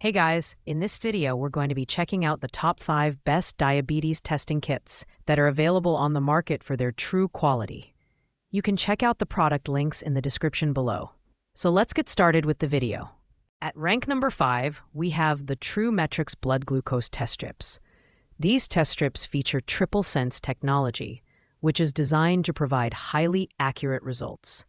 Hey guys, in this video we're going to be checking out the top 5 best diabetes testing kits that are available on the market for their true quality. You can check out the product links in the description below. So let's get started with the video. At rank number 5, we have the True METRIX blood glucose test strips. These test strips feature triple sense technology, which is designed to provide highly accurate results.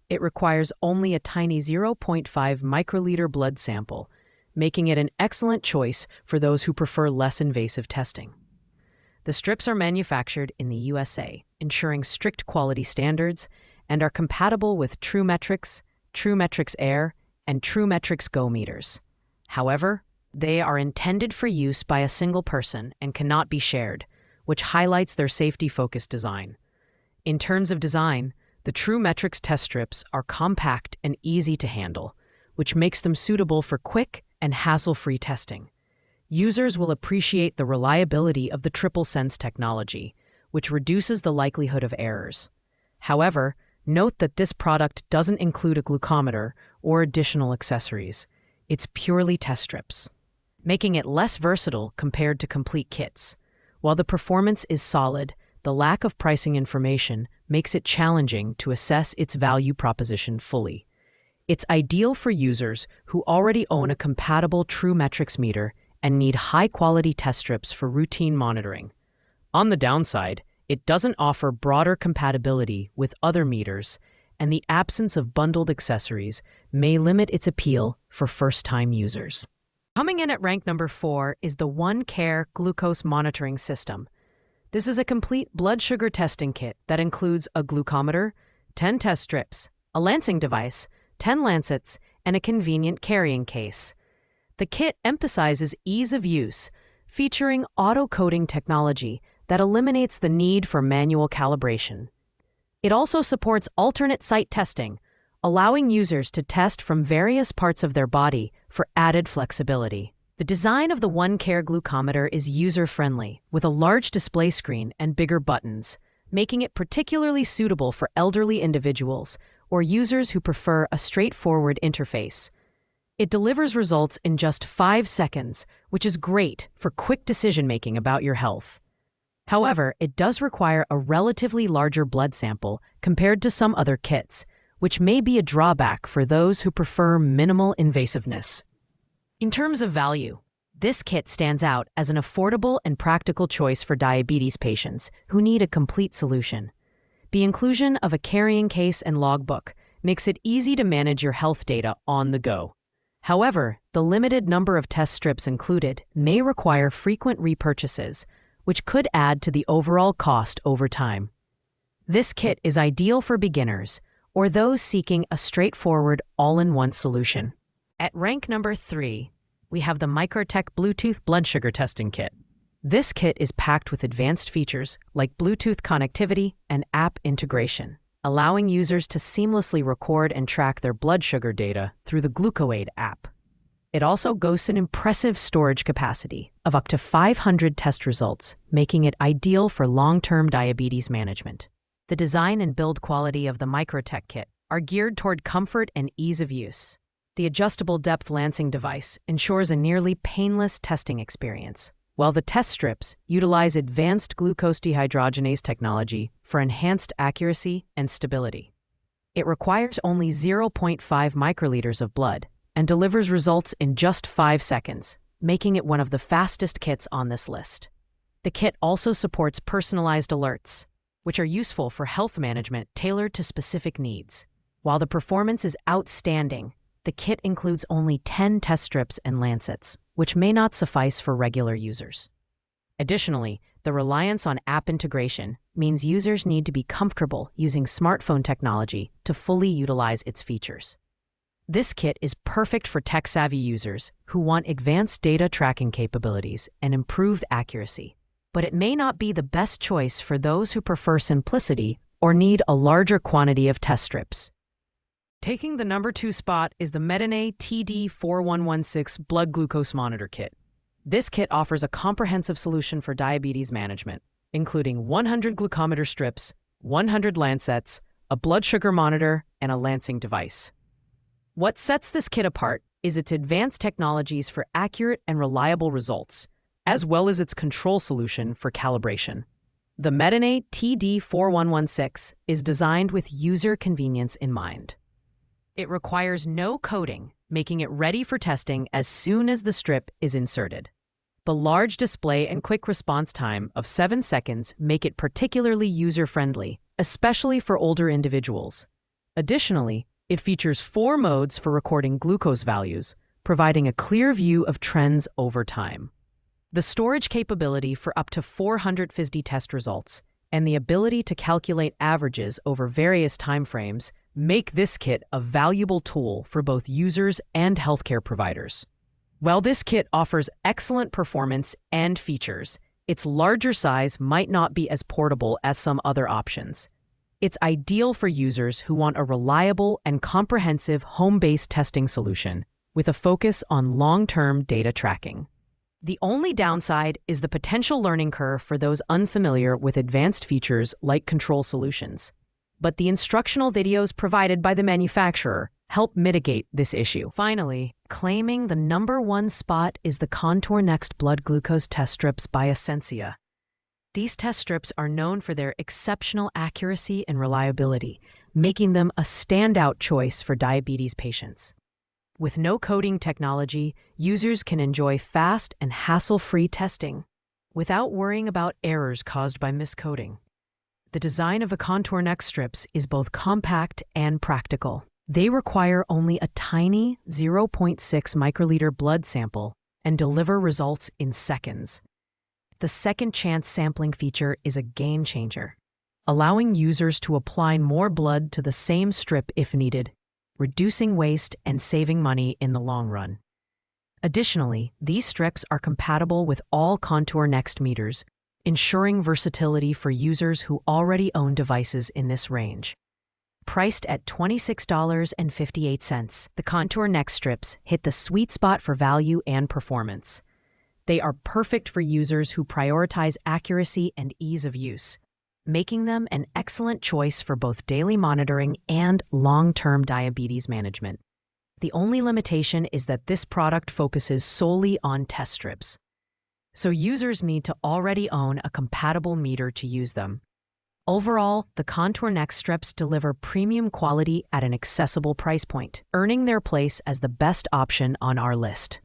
It requires only a tiny 0.5 microliter blood sample, making it an excellent choice for those who prefer less invasive testing. The strips are manufactured in the USA, ensuring strict quality standards, and are compatible with True METRIX, True METRIX Air, and True METRIX Go meters. However, they are intended for use by a single person and cannot be shared, which highlights their safety-focused design. In terms of design, the True METRIX test strips are compact and easy to handle, which makes them suitable for quick and hassle-free testing. Users will appreciate the reliability of the triple sense technology, which reduces the likelihood of errors. However, note that this product doesn't include a glucometer or additional accessories. It's purely test strips, making it less versatile compared to complete kits. While the performance is solid, the lack of pricing information makes it challenging to assess its value proposition fully. It's ideal for users who already own a compatible True METRIX meter and need high-quality test strips for routine monitoring. On the downside, it doesn't offer broader compatibility with other meters, and the absence of bundled accessories may limit its appeal for first-time users. Coming in at rank number 4 is the OneCare Glucose Monitoring System. This is a complete blood sugar testing kit that includes a glucometer, 10 test strips, a lancing device, 10 lancets, and a convenient carrying case. The kit emphasizes ease of use, featuring auto-coding technology that eliminates the need for manual calibration. It also supports alternate site testing, allowing users to test from various parts of their body for added flexibility. The design of the OneCare glucometer is user-friendly, with a large display screen and bigger buttons, making it particularly suitable for elderly individuals or users who prefer a straightforward interface. It delivers results in just 5 seconds, which is great for quick decision-making about your health. However, it does require a relatively larger blood sample compared to some other kits, which may be a drawback for those who prefer minimal invasiveness. In terms of value, this kit stands out as an affordable and practical choice for diabetes patients who need a complete solution. The inclusion of a carrying case and logbook makes it easy to manage your health data on the go. However, the limited number of test strips included may require frequent repurchases, which could add to the overall cost over time. This kit is ideal for beginners or those seeking a straightforward all-in-one solution. At rank number 3, we have the MicroTech Bluetooth blood sugar testing kit. This kit is packed with advanced features like Bluetooth connectivity and app integration, allowing users to seamlessly record and track their blood sugar data through the Glucometers app. It also boasts an impressive storage capacity of up to 500 test results, making it ideal for long-term diabetes management. The design and build quality of the MicroTech kit are geared toward comfort and ease of use. The adjustable depth lancing device ensures a nearly painless testing experience, while the test strips utilize advanced glucose dehydrogenase technology for enhanced accuracy and stability. It requires only 0.5 microliters of blood and delivers results in just 5 seconds, making it one of the fastest kits on this list. The kit also supports personalized alerts, which are useful for health management tailored to specific needs. While the performance is outstanding, the kit includes only 10 test strips and lancets, which may not suffice for regular users. Additionally, the reliance on app integration means users need to be comfortable using smartphone technology to fully utilize its features. This kit is perfect for tech-savvy users who want advanced data tracking capabilities and improved accuracy, but it may not be the best choice for those who prefer simplicity or need a larger quantity of test strips. Taking the number 2 spot is the Metene TD-4116 blood glucose monitor kit. This kit offers a comprehensive solution for diabetes management, including 100 glucometer strips, 100 lancets, a blood sugar monitor, and a lancing device. What sets this kit apart is its advanced technologies for accurate and reliable results, as well as its control solution for calibration. The Metene TD-4116 is designed with user convenience in mind. It requires no coding, making it ready for testing as soon as the strip is inserted. The large display and quick response time of 7 seconds make it particularly user-friendly, especially for older individuals. Additionally, it features 4 modes for recording glucose values, providing a clear view of trends over time. The storage capability for up to 400 FISD test results and the ability to calculate averages over various timeframes make this kit a valuable tool for both users and healthcare providers. While this kit offers excellent performance and features, its larger size might not be as portable as some other options. It's ideal for users who want a reliable and comprehensive home-based testing solution with a focus on long-term data tracking. The only downside is the potential learning curve for those unfamiliar with advanced features like control solutions. But the instructional videos provided by the manufacturer help mitigate this issue. Finally, claiming the #1 spot is the Contour Next blood glucose test strips by Essentia. These test strips are known for their exceptional accuracy and reliability, making them a standout choice for diabetes patients. With no coding technology, users can enjoy fast and hassle-free testing without worrying about errors caused by miscoding. The design of the Contour Next strips is both compact and practical. They require only a tiny 0.6 microliter blood sample and deliver results in seconds. The second chance sampling feature is a game changer, allowing users to apply more blood to the same strip if needed, reducing waste and saving money in the long run. Additionally, these strips are compatible with all Contour Next meters, ensuring versatility for users who already own devices in this range. Priced at $26.58, the Contour Next strips hit the sweet spot for value and performance. They are perfect for users who prioritize accuracy and ease of use, making them an excellent choice for both daily monitoring and long-term diabetes management. The only limitation is that this product focuses solely on test strips, so users need to already own a compatible meter to use them. Overall, the Contour Next strips deliver premium quality at an accessible price point, earning their place as the best option on our list.